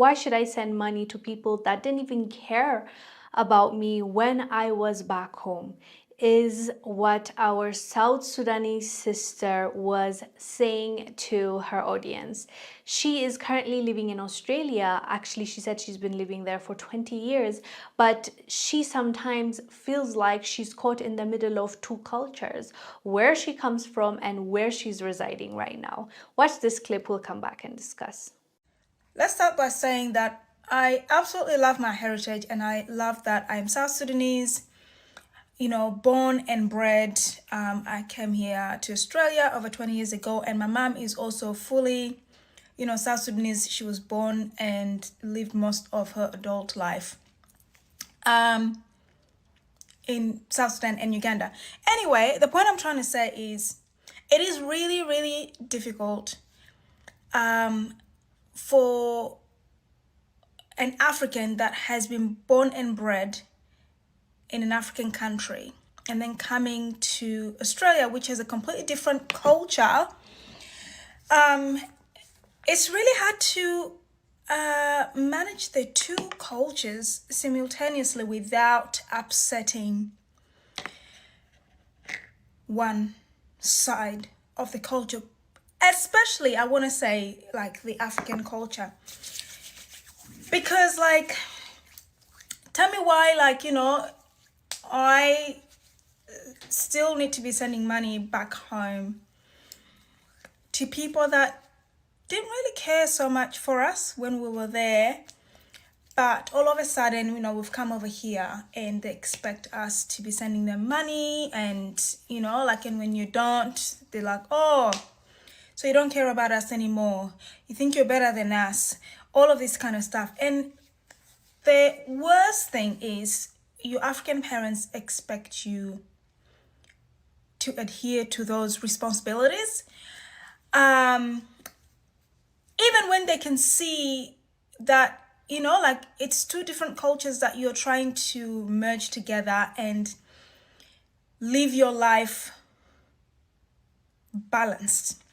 Why should I send money to people that didn't even care about me when I was back home? Is what our South Sudanese sister was saying to her audience. She is currently living in Australia. Actually, she said she's been living there for 20 years, but she sometimes feels like she's caught in the middle of two cultures, where she comes from and where she's residing right now. Watch this clip, we'll come back and discuss. Let's start by saying that I absolutely love my heritage, and I love that I'm South Sudanese, born and bred. I came here to Australia over 20 years ago, and my mom is also fully, South Sudanese. She was born and lived most of her adult life in South Sudan and Uganda. Anyway, the point I'm trying to say is it is really, really difficult for an African that has been born and bred in an African country and then coming to Australia, which has a completely different culture. It's really hard to manage the two cultures simultaneously without upsetting one side of the culture, especially I want to say like the African culture, because tell me why I still need to be sending money back home to people that didn't really care so much for us when we were there, but all of a sudden, we've come over here and they expect us to be sending them money, and and when you don't, they're like, oh, so you don't care about us anymore, you think you're better than us, all of this kind of stuff. And the worst thing is your African parents expect you to adhere to those responsibilities, even when they can see that it's two different cultures that you're trying to merge together and live your life balanced.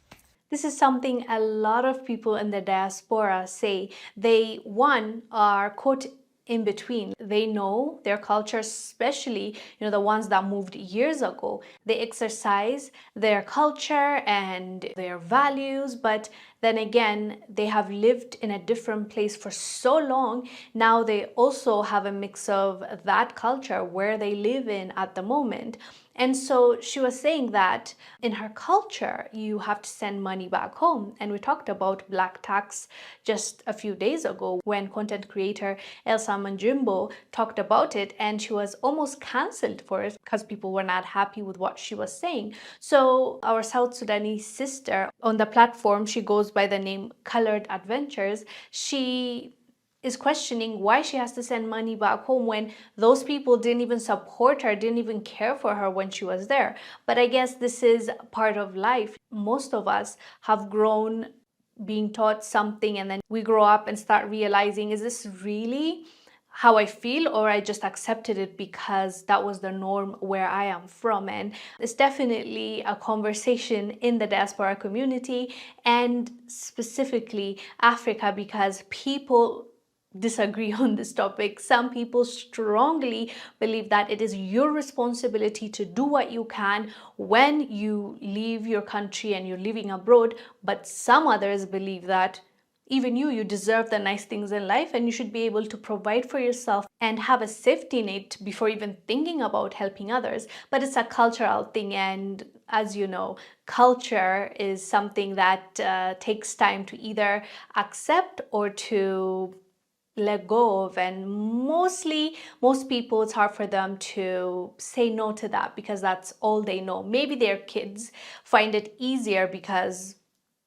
This is something a lot of people in the diaspora say. They, one, are caught in between. They know their culture, especially, the ones that moved years ago. They exercise their culture and their values, but then again, they have lived in a different place for so long. Now they also have a mix of that culture where they live in at the moment. And so she was saying that in her culture, you have to send money back home. And we talked about black tax just a few days ago when content creator Elsa Manjimbo talked about it, and she was almost cancelled for it because people were not happy with what she was saying. So our South Sudanese sister on the platform, she goes by the name Colored Adventures, she is questioning why she has to send money back home when those people didn't even support her, didn't even care for her when she was there. But I guess this is part of life. Most of us have grown being taught something, and then we grow up and start realizing, is this really how I feel, or I just accepted it because that was the norm where I am from? And it's definitely a conversation in the diaspora community and specifically Africa, because people disagree on this topic. Some people strongly believe that it is your responsibility to do what you can when you leave your country and you're living abroad, but some others believe that even you deserve the nice things in life and you should be able to provide for yourself and have a safety net before even thinking about helping others. But it's a cultural thing, and as you know, culture is something that takes time to either accept or to let go of, and most people, it's hard for them to say no to that because that's all they know. Maybe their kids find it easier because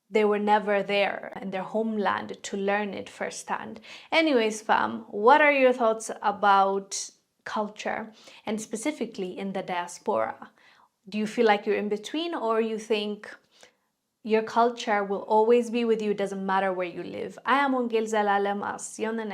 they were never there in their homeland to learn it firsthand. Anyways, fam, what are your thoughts about culture and specifically in the diaspora? Do you feel like you're in between, or you think your culture will always be with you, doesn't matter where you live? I am Wongel Zelalem. I'll see you on the next